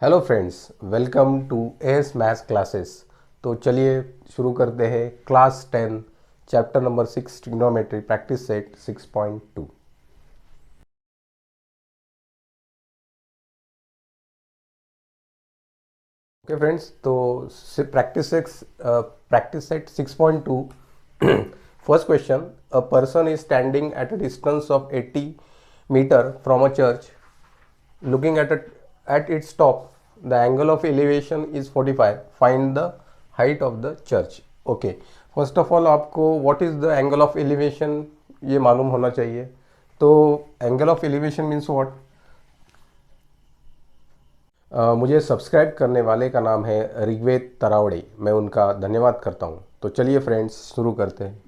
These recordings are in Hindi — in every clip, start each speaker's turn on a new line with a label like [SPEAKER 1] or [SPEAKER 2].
[SPEAKER 1] Hello friends, welcome to S maths classes. तो चलिए शुरू करते हैं class 10 chapter number 6 trigonometry practice set 6.2। Okay friends, तो practice set 6.2। First question, a person is standing at a distance of 80 metre from a church. Looking at its top, the angle of elevation is 45. Find the height of the church. Okay. First of all आपको what is the angle of elevation ये मालूम होना चाहिए। तो angle of elevation means what. मुझे सब्सक्राइब करने वाले का नाम है ऋग्वेद तरावड़े, मैं उनका धन्यवाद करता हूँ। तो चलिए फ्रेंड्स शुरू करते हैं।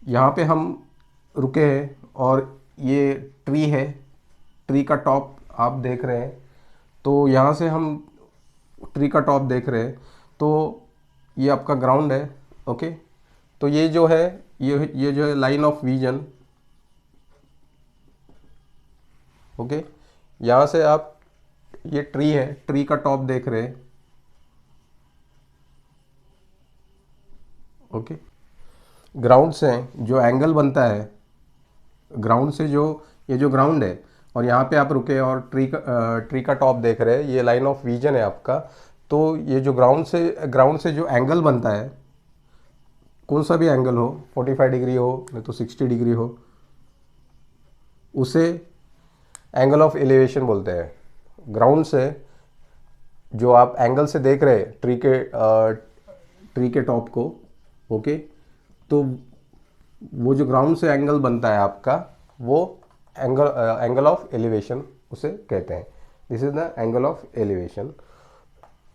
[SPEAKER 1] यहाँ पे हम रुके हैं और ये ट्री है, ट्री का टॉप आप देख रहे हैं। तो यहाँ से हम ट्री का टॉप देख रहे हैं, तो ये आपका ग्राउंड है। ओके, तो ये जो है ये जो है लाइन ऑफ विजन। ओके, यहाँ से आप ये ट्री है, ट्री का टॉप देख रहे हैं। ओके, ग्राउंड से जो एंगल बनता है, ग्राउंड से जो ये जो ग्राउंड है और यहाँ पे आप रुके और ट्री का टॉप देख रहे हैं, ये लाइन ऑफ विजन है आपका। तो ये जो ग्राउंड से जो एंगल बनता है, कौन सा भी एंगल हो, 45 डिग्री हो नहीं तो 60 डिग्री हो, उसे एंगल ऑफ एलिवेशन बोलते हैं। ग्राउंड से जो आप एंगल से देख रहे हैं ट्री के टॉप को, ओके, तो वो जो ग्राउंड से एंगल बनता है आपका, वो एंगल ऑफ एलिवेशन उसे कहते हैं। This is the angle of elevation,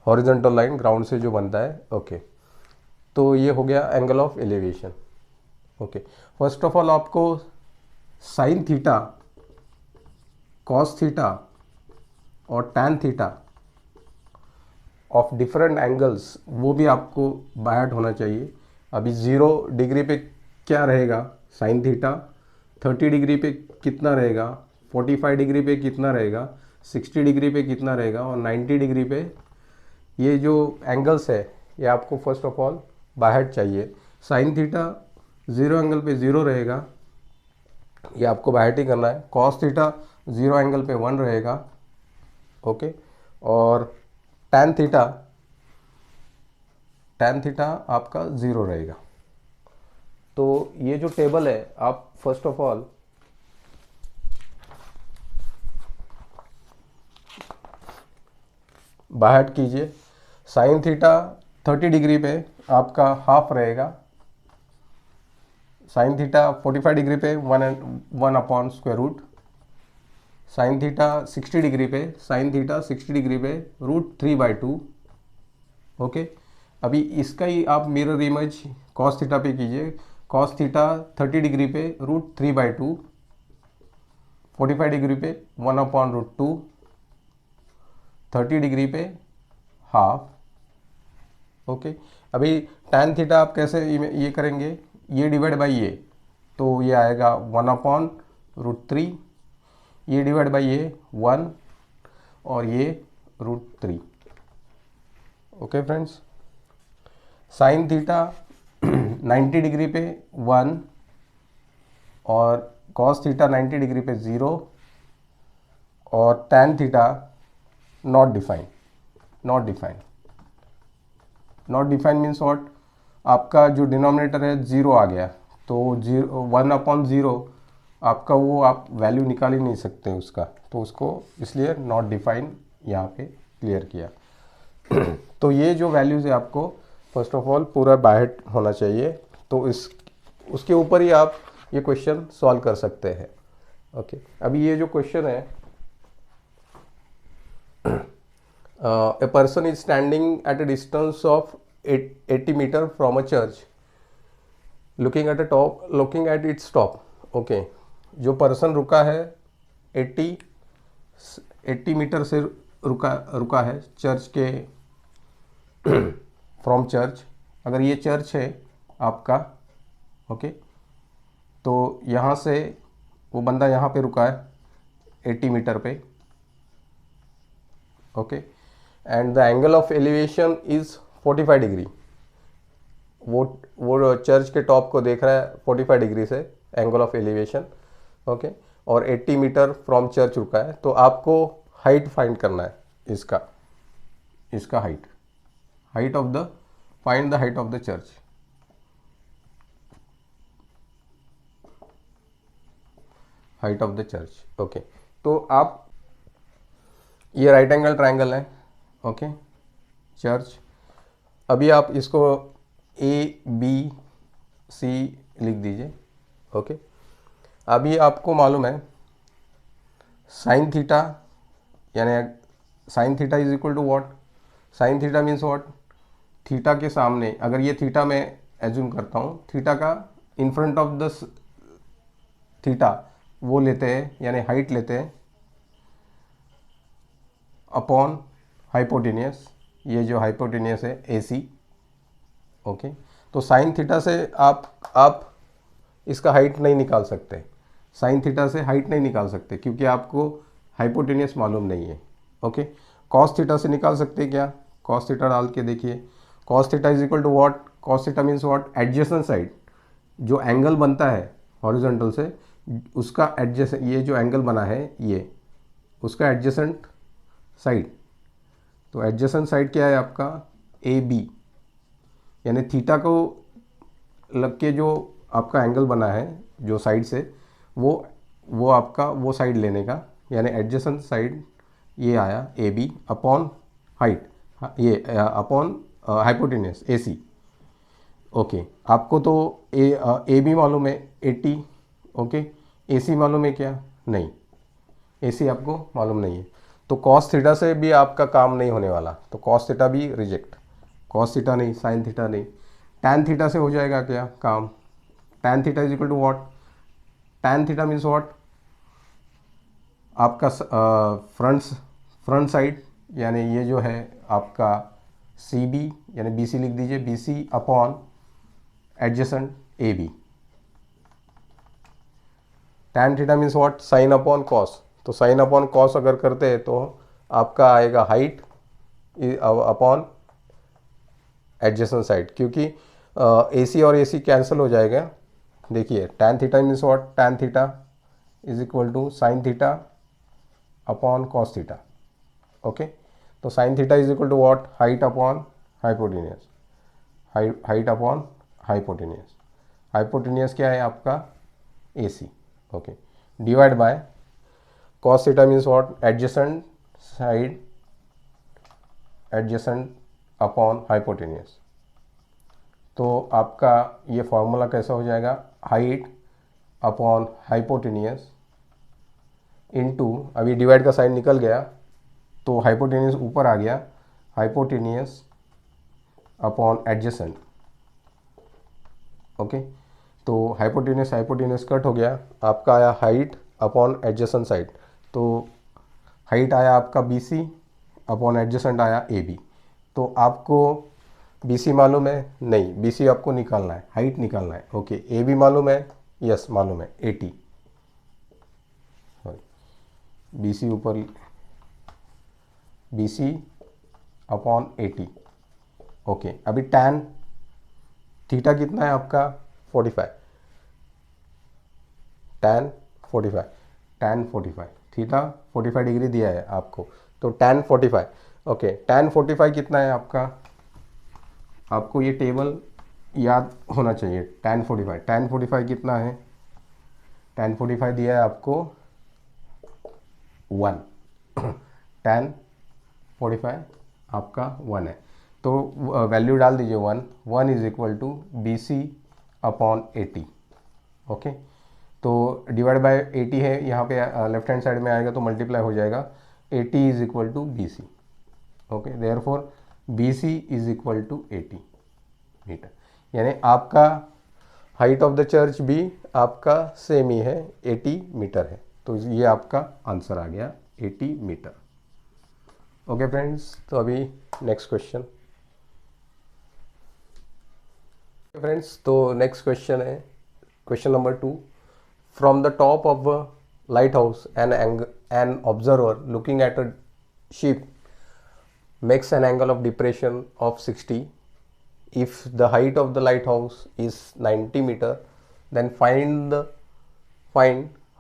[SPEAKER 1] horizontal line ground से जो बनता है। ओके, तो ये हो गया angle of elevation. Okay, first of all आपको साइन थीटा, कॉस थीटा और tan theta of different angles, वो भी आपको बाय हार्ट होना चाहिए। अभी 0 डिग्री पे क्या रहेगा साइन थीटा, 30 डिग्री पे कितना रहेगा, 45 डिग्री पे कितना रहेगा, 60 डिग्री पे कितना रहेगा और 90 डिग्री पे। ये जो एंगल्स है ये आपको first of all by heart चाहिए। साइन थीटा 0 एंगल पे 0 रहेगा, ये आपको बाय हार्ट ही करना है। कॉस थीटा 0 एंगल पे 1 रहेगा। ओके, और टैन थीटा आपका 0 रहेगा। तो ये जो टेबल है आप first of all by heart कीजिए। साइन थीटा 30 डिग्री पे आपका हाफ रहेगा, साइन थीटा 45 डिग्री पे 1/√। साइन थीटा 60 डिग्री पे √3/2। ओके, अभी इसका ही आप मिरर इमेज कॉस थीटा पे कीजिए। कॉस थीटा 30 डिग्री पे √3/2, 45 डिग्री पे 1/√2, 30 डिग्री पे हाफ। ओके, अभी टैन थीटा आप कैसे ये करेंगे, ये डिवाइड बाई ये, तो ये आएगा 1/√3, ये डिवाइड बाई ये 1 और ये √3। Okay friends, sine theta 90 degree पे 1 और कॉस थीटा 90 डिग्री पे 0 और tan theta naught defined. Not defined means what, आपका जो डिनोमिनेटर है 0 आ गया, तो 1/0 आपका वो आप वैल्यू निकाल ही नहीं सकते उसका, तो उसको इसलिए नॉट डिफाइंड यहाँ पे क्लियर किया। तो ये जो वैल्यूज़ है आपको फर्स्ट ऑफ ऑल पूरा बाय हार्ट होना चाहिए, तो उसके ऊपर ही आप ये क्वेश्चन सॉल्व कर सकते हैं। ओके, अभी ये जो क्वेश्चन है, a person is standing at a distance of 80 meter from a church, looking at its top. Okay, जो पर्सन रुका है 80 मीटर से रुका है चर्च के फ्रॉम चर्च। अगर ये चर्च है आपका, ओके, तो यहाँ से वो बंदा यहाँ पे रुका है 80 मीटर पे। Okay, and the angle of elevation is 45 degree. वो चर्च के टॉप को देख रहा है 45 डिग्री से, एंगल ऑफ एलिवेशन, ओके, और 80 मीटर फ्रॉम चर्च रुका है। तो आपको हाइट फाइंड करना है इसका height of the, find the height of the church. Height of the church, okay. तो आप, ये राइट एंगल ट्रायंगल है, ओके, चर्च। अभी आप इसको ABC लिख दीजिए, ओके। अभी आपको मालूम है साइन थीटा, यानी sine theta is equal to what, sine theta means what, theta के सामने, अगर ये थीटा मैं एज्यूम करता हूँ, थीटा का in front of the theta वो लेते हैं, यानी हाइट लेते हैं अपॉन हाइपोटेनियस, ये जो हाइपोटेनियस है AC, ओके। तो साइन थीटा से आप इसका हाइट नहीं निकाल सकते, साइन थीटा से हाइट नहीं निकाल सकते क्योंकि आपको हाइपोटेनियस मालूम नहीं है, ओके। कॉस थीटा से निकाल सकते हैं क्या, कॉस थीटा डाल के देखिए, cos theta is equal to what, cos theta means what, adjacent side, जो एंगल बनता है हॉरिजॉन्टल से उसका एडजेसेंट, ये जो एंगल बना है ये उसका एडजेसेंट साइड। तो एडजेसेंट साइड क्या है आपका AB, यानी थीटा को लग के जो आपका एंगल बना है जो साइड से, वो आपका वो साइड लेने का, यानी एडजेसेंट साइड ये आया AB अपॉन हाइट, ये अपॉन हाइपोटेनियस AC, ओके। आपको तो AB मालूम है 80, ओके, AC मालूम है क्या, नहीं, AC आपको मालूम नहीं है। तो कॉस थीटा से भी आपका काम नहीं होने वाला, तो कॉस थीटा भी रिजेक्ट, कॉस थीटा नहीं, साइन थीटा नहीं। टैन थीटा से हो जाएगा क्या काम, tan theta is equal to what, tan theta means what, आपका फ्रंट साइड, यानी ये जो है आपका CB, यानी BC लिख दीजिए, BC upon adjacent AB। Tan theta means what, sine upon cos. तो साइन अपॉन कॉस अगर करते हैं तो आपका आएगा हाइट अपॉन एडजेसेंट साइड, क्योंकि AC और AC कैंसिल हो जाएगा। देखिए tan theta means what, tan theta is equal to sine theta upon cos theta, okay. तो sine theta is equal to what, height upon hypotenuse, height upon hypotenuse, hypotenuse क्या है आपका AC, okay, divide by cos theta means what, adjacent side, adjacent upon hypotenuse. तो आपका ये फॉर्मूला कैसा हो जाएगा, हाइट अपॉन हाइपोटेनियस इनटू, अभी डिवाइड का साइन निकल गया तो हाइपोटेनियस ऊपर आ गया, हाइपोटेनियस अपॉन एडजेसेंट, ओके। तो हाइपोटेनियस कट हो गया, आपका आया हाइट अपॉन एडजेसेंट साइड। तो हाइट आया आपका BC अपॉन एडजेसेंट आया AB। तो आपको BC मालूम है, नहीं, BC आपको निकालना है, हाइट निकालना है, ओके। AB मालूम है, यस मालूम है 80, BC ऊपर, BC अपॉन 80, ओके। अभी टैन थीटा कितना है आपका 45, टैन 45 थीटा 45 डिग्री दिया है आपको, तो टैन 45, ओके। टैन 45 कितना है आपका, आपको ये टेबल याद होना चाहिए। टैन 45 कितना है, टैन 45 दिया है आपको 1, टैन 45 आपका 1 है, तो वैल्यू डाल दीजिए 1 is equal to BC upon 80, okay. तो डिवाइड बाय 80 है यहाँ पे, लेफ्ट हैंड साइड में आएगा तो मल्टीप्लाई हो जाएगा, 80 is equal to BC, okay. Therefore BC is equal to 80 metre, यानी आपका हाइट ऑफ द चर्च भी आपका सेम ही है, 80 मीटर है। तो ये आपका आंसर आ गया 80 मीटर, ओके फ्रेंड्स। तो अभी नेक्स्ट क्वेश्चन, फ्रेंड्स, तो नेक्स्ट क्वेश्चन है question number 2। From the top of a lighthouse, an observer looking at a ship makes an angle of depression of 60. If the height of the lighthouse is 90 meter, then find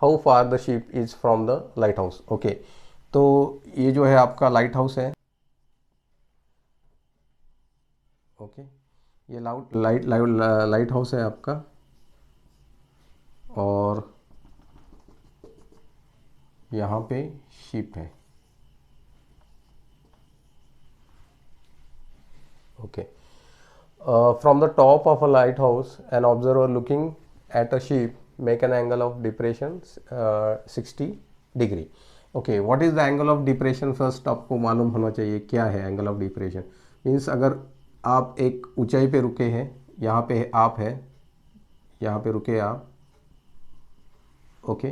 [SPEAKER 1] how far the ship is from the lighthouse. Okay, तो ये जो है आपका लाइट हाउस है. ओके, ये लाइट हाउस है आपका, और यहाँ पे शिप है. Okay, from the top of a lighthouse, an observer looking at a ship make an angle of depression 60 degree. Okay, what is the angle of depression? First आपको मालूम होना चाहिए क्या है एंगल ऑफ डिप्रेशन. मीन्स अगर आप एक ऊंचाई पे रुके हैं, यहाँ पे आप है, यहाँ पे रुके आप, ओके,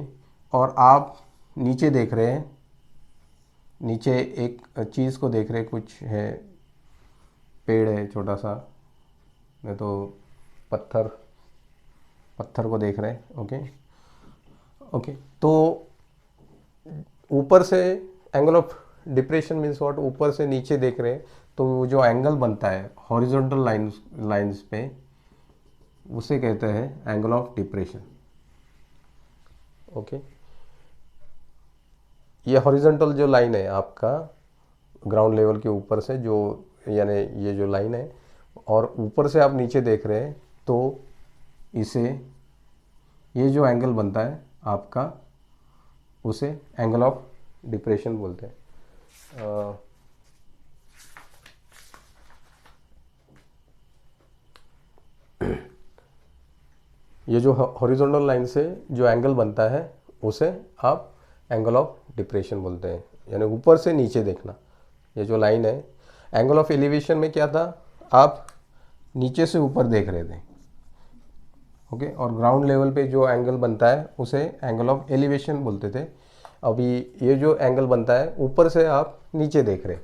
[SPEAKER 1] और आप नीचे देख रहे हैं, नीचे एक चीज़ को देख रहे हैं, कुछ है, पेड़ है छोटा सा, नहीं तो पत्थर को देख रहे हैं. ओके ओके, तो ऊपर से angle of depression means what, ऊपर से नीचे देख रहे हैं, तो वो जो एंगल बनता है हॉरिजॉन्टल लाइंस पे, उसे कहते हैं एंगल ऑफ डिप्रेशन. ओके, ये हॉरिजॉन्टल जो लाइन है आपका ग्राउंड लेवल के ऊपर से, जो यानी ये जो लाइन है, और ऊपर से आप नीचे देख रहे हैं, तो इसे, ये जो एंगल बनता है आपका, उसे एंगल ऑफ डिप्रेशन बोलते हैं. ये जो हॉरिजॉन्टल लाइन से जो एंगल बनता है, उसे आप एंगल ऑफ डिप्रेशन बोलते हैं, यानी ऊपर से नीचे देखना. ये जो लाइन है, एंगल ऑफ एलिवेशन में क्या था, आप नीचे से ऊपर देख रहे थे. ओके, और ग्राउंड लेवल पे जो एंगल बनता है उसे एंगल ऑफ एलिवेशन बोलते थे. अभी ये जो एंगल बनता है ऊपर से आप नीचे देख रहे हैं,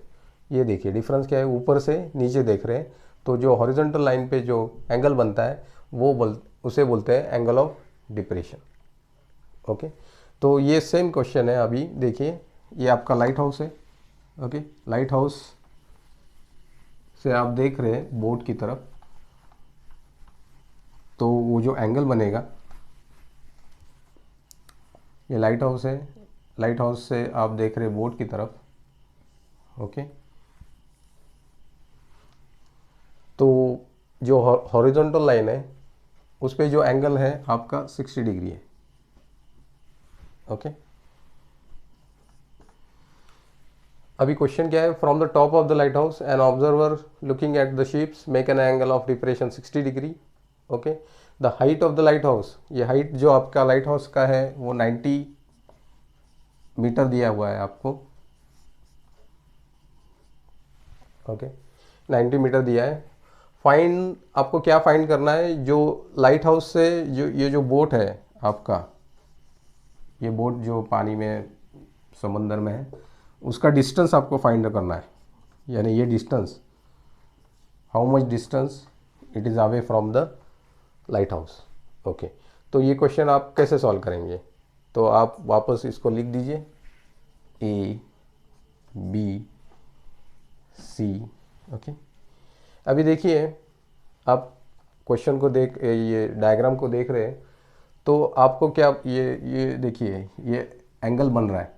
[SPEAKER 1] ये देखिए डिफरेंस क्या है, ऊपर से नीचे देख रहे हैं, तो जो हॉरिजॉन्टल लाइन पे जो एंगल बनता है वो उसे बोलते हैं एंगल ऑफ डिप्रेशन. ओके, तो ये सेम क्वेश्चन है. अभी देखिए, ये आपका लाइट हाउस है. ओके, लाइट हाउस से आप देख रहे हैं बोट की तरफ, तो वो जो एंगल बनेगा, ये लाइट हाउस है, लाइट हाउस से आप देख रहे हैं बोट की तरफ. ओके, तो जो हॉरिजॉन्टल लाइन है उस पे जो एंगल है आपका 60 डिग्री है. ओके, अभी क्वेश्चन क्या है, from the top of the light house an observer looking at the ships make an angle of depression 60 degree. Okay, the height of the light house, ये हाइट जो आपका लाइट हाउस का है वो 90 मीटर दिया हुआ है आपको. ओके, 90 मीटर दिया है. फाइंड, आपको क्या फाइंड करना है, जो लाइट हाउस से जो ये जो बोट है आपका, ये बोट जो पानी में समंदर में है, उसका डिस्टेंस आपको फाइंड करना है. यानी ये distance, how much distance it is away from the light house. Okay, तो ये क्वेश्चन आप कैसे सॉल्व करेंगे, तो आप वापस इसको लिख दीजिए, ए बी सी. ओके, अभी देखिए, आप क्वेश्चन को देख, ये डायग्राम को देख रहे हैं, तो आपको क्या, ये देखिए, ये एंगल बन रहा है,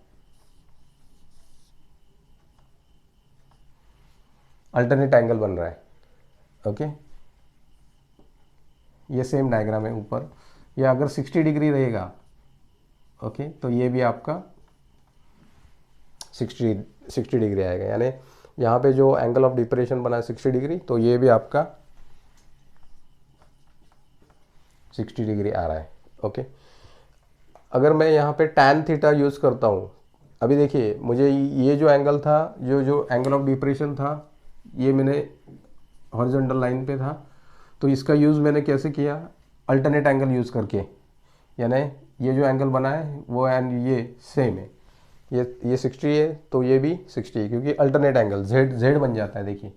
[SPEAKER 1] अल्टरनेट एंगल बन रहा है. ओके, ये सेम डायग्राम है ऊपर. ये अगर 60 डिग्री रहेगा, ओके, तो ये भी आपका 60 डिग्री आएगा. यानी यहाँ पे जो एंगल ऑफ डिप्रेशन बना है 60 डिग्री, तो ये भी आपका 60 डिग्री आ रहा है. ओके, अगर मैं यहाँ पे tan थीटा यूज़ करता हूँ, अभी देखिए, मुझे ये जो एंगल था, जो एंगल ऑफ डिप्रेशन था, ये मैंने हॉरिजॉन्टल लाइन पे था, तो इसका यूज़ मैंने कैसे किया, अल्टरनेट एंगल यूज़ करके. यानी ये जो एंगल बना है वो एंड ये सेम है, ये 60 है, तो ये भी 60 है, क्योंकि अल्टरनेट एंगल z बन जाता है. देखिए,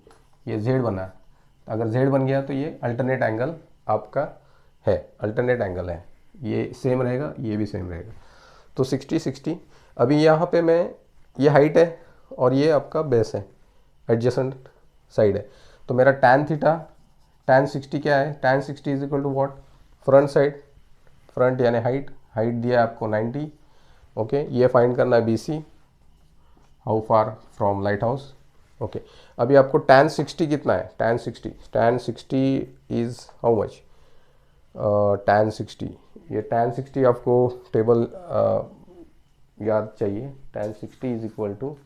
[SPEAKER 1] ये z बना, अगर z बन गया तो ये अल्टरनेट एंगल आपका है, अल्टरनेट एंगल है, ये सेम रहेगा, ये भी सेम रहेगा. तो 60 60. अभी यहाँ पे मैं, ये हाइट है और ये आपका बेस है. एडजेसेंट साइड है। तो मेरा tan थीटा, tan 60 क्या है, tan 60 is equal to what, front side, front यानी हाइट, हाइट दिया है आपको 90। ओके, ये फाइंड करना है BC, how far from light house. Okay, अभी आपको tan 60 कितना है, tan 60 is how much, tan 60, ये tan 60 आपको टेबल याद चाहिए। tan 60 is equal to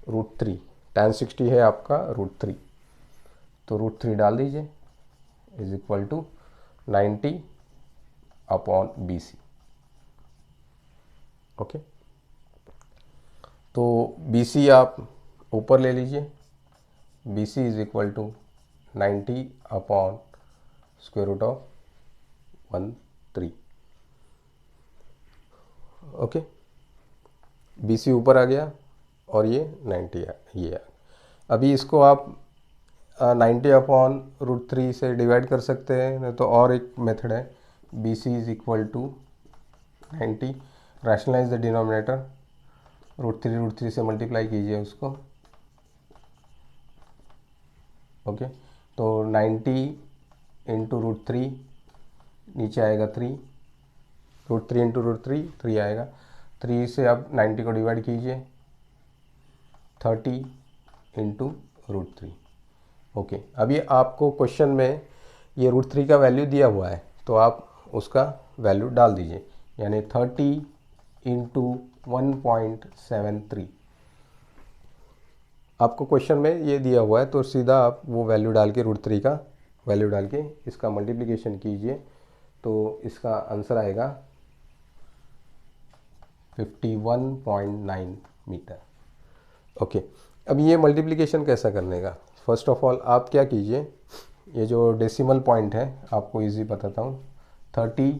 [SPEAKER 1] √3, tan 60 है आपका √3, तो √3 डाल दीजिए, is equal to 90 upon BC। Okay, तो BC आप ऊपर ले लीजिए, BC is equal to 90 upon √13। Okay, BC ऊपर आ गया और ये 90 ये अभी इसको आप 90 अपॉन √3 से डिवाइड कर सकते हैं, नहीं तो और एक मेथड है, BC is equal to 90, rationalise the denominator, √3 से मल्टीप्लाई कीजिए उसको। ओके, तो 90 इंटू √3, नीचे आएगा 3, √3 इंटू √3 3 आएगा, 3 से आप 90 को डिवाइड कीजिए, 30 इंटू √3। ओके, अभी आपको क्वेश्चन में ये √3 का वैल्यू दिया हुआ है, तो आप उसका वैल्यू डाल दीजिए, यानी 30 इंटू 1.73। आपको क्वेश्चन में ये दिया हुआ है, तो सीधा आप वो वैल्यू डाल के √3 का वैल्यू डाल के इसका मल्टीप्लिकेशन कीजिए, तो इसका आंसर आएगा 51.9 मीटर। ओके, अब ये मल्टीप्लिकेशन कैसा करने का, फर्स्ट ऑफ ऑल आप क्या कीजिए, ये जो डेसिमल पॉइंट है आपको इजी बताता हूँ, 30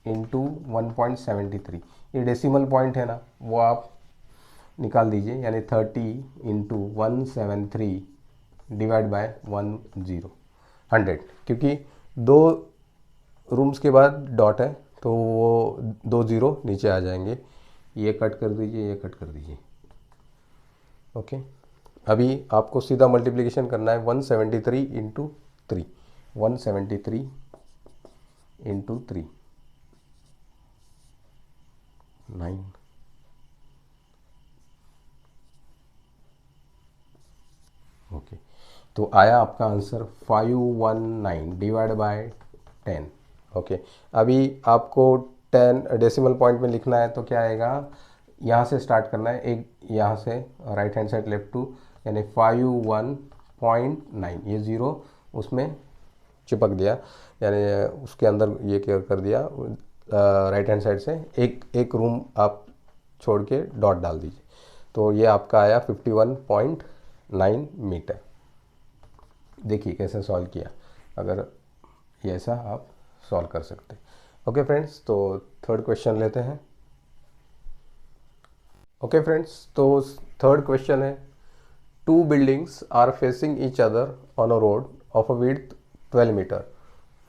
[SPEAKER 1] इंटू 1.73, ये डेसिमल पॉइंट है ना, वो आप निकाल दीजिए, यानी 30 इंटू 173 डिवाइड बाय 100, क्योंकि 2 रूम्स के बाद डॉट है, तो वो 2 0 नीचे आ जाएंगे, ये कट कर दीजिए, ये कट कर दीजिए। ओके, अभी आपको सीधा मल्टीप्लिकेशन करना है, 173 इंटू 3, 173 इंटू 3, 9। ओके, तो आया आपका आंसर 519 डिवाइड बाय 10। ओके, अभी आपको 10 डेसिमल पॉइंट में लिखना है, तो क्या आएगा, यहाँ से स्टार्ट करना है, एक यहाँ से right hand side left to, यानी 51.9, ये 0 उसमें चिपक दिया, यानी उसके अंदर ये क्या कर दिया, राइट हैंड साइड से एक रूम आप छोड़ के डॉट डाल दीजिए, तो ये आपका आया 51.9 मीटर। देखिए कैसे सॉल्व किया, अगर ये ऐसा आप सॉल्व कर सकते हैं। ओके फ्रेंड्स, तो थर्ड क्वेश्चन लेते हैं। ओके फ्रेंड्स, तो थर्ड क्वेश्चन है, 2 buildings are facing each other on a road of a width 12 meter.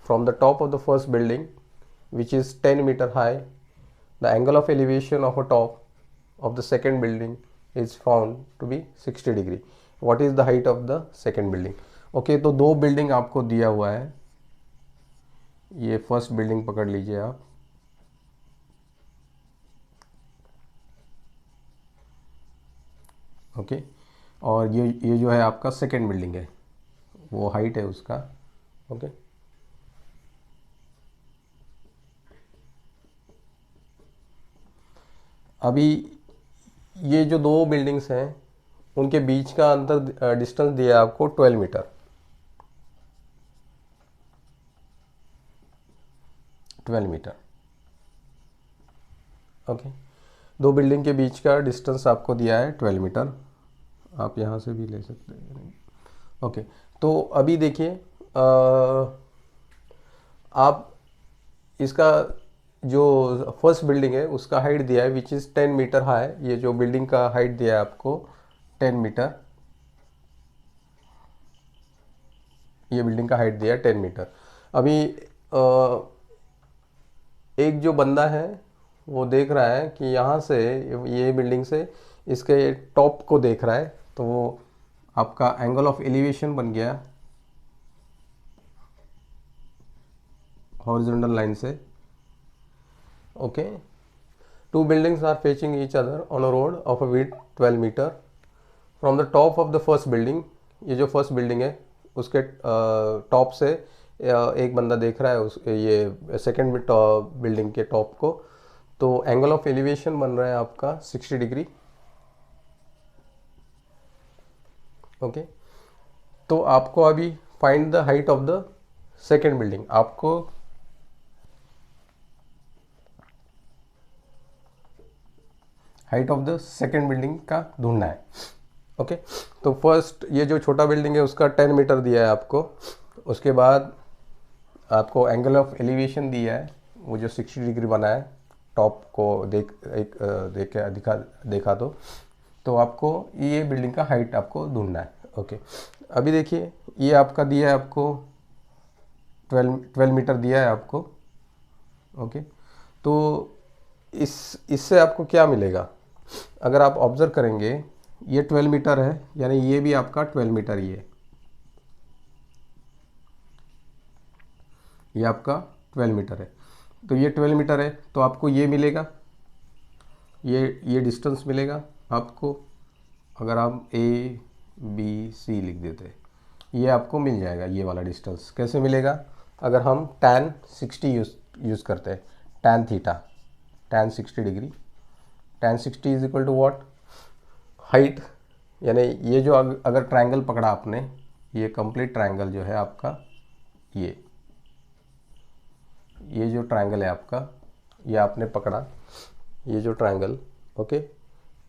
[SPEAKER 1] From the top of the first building, which is 10 meter high, the angle of elevation of a top of the second building is found to be 60 degree. What is the height of the second building? Okay, तो 2 बिल्डिंग आपको दिया हुआ है, ये फर्स्ट बिल्डिंग पकड़ लीजिए आप, ओके, और ये जो है आपका सेकेंड बिल्डिंग है, वो हाइट है उसका। ओके, अभी ये जो 2 बिल्डिंग्स हैं उनके बीच का अंतर डिस्टेंस दिया है आपको 12 मीटर, 12 मीटर। ओके, 2 बिल्डिंग के बीच का डिस्टेंस आपको दिया है 12 मीटर, आप यहाँ से भी ले सकते हैं। ओके, तो अभी देखिए, आप इसका जो फर्स्ट बिल्डिंग है उसका हाइट दिया है विच इज़ 10 मीटर हाई, ये जो बिल्डिंग का हाइट दिया है आपको 10 मीटर, ये बिल्डिंग का हाइट दिया है 10 मीटर। अभी एक जो बंदा है वो देख रहा है कि यहाँ से, ये बिल्डिंग से इसके टॉप को देख रहा है, तो वो आपका एंगल ऑफ एलिवेशन बन गया हॉरिजॉन्टल लाइन से। Okay, two buildings are facing each other on a road of a width 12 metre from the top of the first building. ये जो फर्स्ट बिल्डिंग है उसके टॉप से एक बंदा देख रहा है उस ये सेकेंड बिल्डिंग के टॉप को। तो एंगल ऑफ एलिवेशन बन रहा है आपका 60 डिग्री। ओके, तो आपको अभी find the height of the second building. आपको height of the second building का ढूंढना है। ओके, तो फर्स्ट ये जो छोटा बिल्डिंग है उसका 10 मीटर दिया है आपको। उसके बाद आपको एंगल ऑफ एलिवेशन दिया है, वो जो 60 डिग्री बना है टॉप को देखा तो आपको ये बिल्डिंग का हाइट आपको ढूंढना है। ओके, अभी देखिए ये आपका दिया है, आपको 12 मीटर दिया है आपको। ओके, तो इससे आपको क्या मिलेगा, अगर आप ऑब्जर्व करेंगे ये 12 मीटर है, यानी ये भी आपका 12 मीटर ही है, ये आपका 12 मीटर है। तो ये 12 मीटर है तो आपको ये मिलेगा, ये डिस्टेंस मिलेगा आपको। अगर आप ए बी सी लिख देते ये आपको मिल जाएगा। ये वाला डिस्टेंस कैसे मिलेगा, अगर हम tan 60 यूज़ करते हैं, tan theta, tan 60 degree, tan 60 is equal to what, height. यानी ये जो अगर ट्रायंगल पकड़ा आपने, ये कंप्लीट ट्रायंगल जो है आपका, ये जो ट्रायंगल है आपका, ये आपने पकड़ा, ये जो ट्रायंगल। ओके,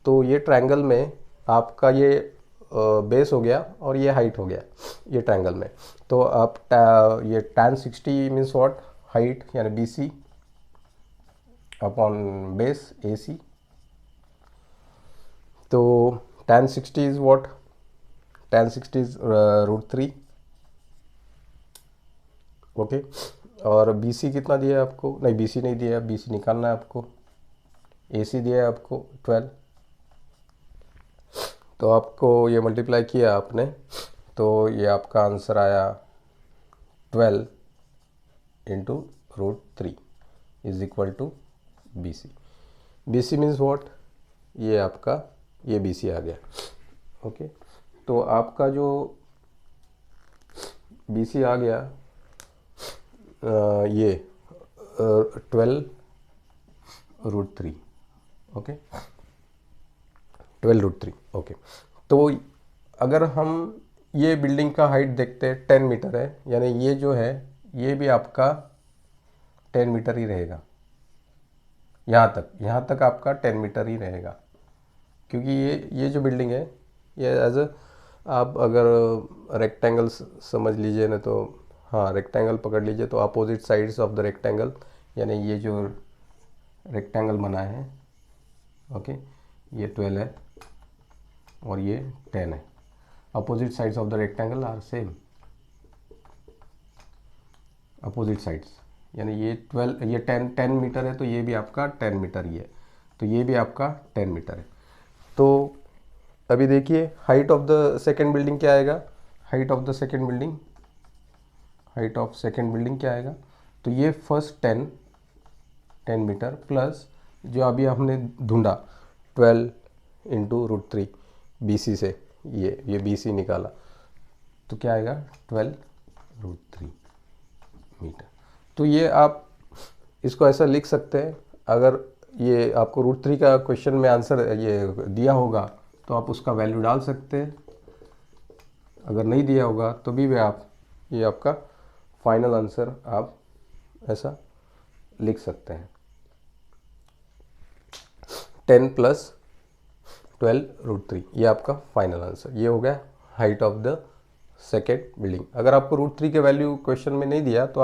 [SPEAKER 1] तो ये ट्रायंगल में आपका ये बेस हो गया और ये हाइट हो गया ये ट्रायंगल में। तो आप ये tan 60 मीन्स व्हाट, हाइट यानी बी सी अपॉन बेस ए सी। तो tan 60 is what, tan 60 is √3। Okay, और बी सी कितना दिया है आपको, नहीं बी सी नहीं दिया है, बी सी निकालना है आपको। ए सी दिया है आपको 12, तो आपको ये मल्टीप्लाई किया आपने, तो ये आपका आंसर आया 12 into √3 is equal to B C. B C means what, ये आपका ये बी सी आ गया। ओके, तो आपका जो बी सी आ गया ये 12 √3। ओके, 12 √3। ओके, तो अगर हम ये बिल्डिंग का हाइट देखते हैं 10 मीटर है, यानी ये जो है ये भी आपका 10 मीटर ही रहेगा। यहाँ तक आपका 10 मीटर ही रहेगा, क्योंकि ये जो बिल्डिंग है ये एज अ, आप अगर रेक्टेंगल समझ लीजिए ना, तो हाँ रेक्टेंगल पकड़ लीजिए, तो opposite sides of the rectangle, यानी ये जो रेक्टेंगल बना है, ओके, ये 12 है और ये 10 है। Opposite sides of the rectangle are same, opposite sides, यानी ये 12 ये 10 मीटर है, तो ये भी आपका 10 मीटर ही है, तो ये भी आपका 10 मीटर है। तो अभी देखिए height of the second building क्या आएगा, height of the second building, height of second building क्या आएगा, तो ये फर्स्ट 10 मीटर प्लस जो अभी हमने ढूंढा 12 इंटू √3 बी सी से, ये बी सी निकाला, तो क्या आएगा 12 √3 मीटर। तो ये आप इसको ऐसा लिख सकते हैं, अगर ये आपको √3 का क्वेश्चन में आंसर ये दिया होगा तो आप उसका वैल्यू डाल सकते हैं, अगर नहीं दिया होगा तो भी आप ये आपका फाइनल आंसर आप ऐसा लिख सकते हैं, 10 + 12 √3, ये आपका फाइनल आंसर। ये हो गया height of the second building. अगर आपको √3 के वैल्यू क्वेश्चन में नहीं दिया तो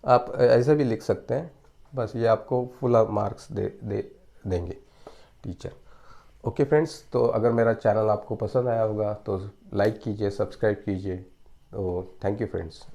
[SPEAKER 1] आप ऐसे भी लिख सकते हैं, बस ये आपको फुल मार्क्स देंगे टीचर। ओके फ्रेंड्स, तो अगर मेरा चैनल आपको पसंद आया होगा तो लाइक कीजिए, सब्सक्राइब कीजिए। तो थैंक यू फ्रेंड्स।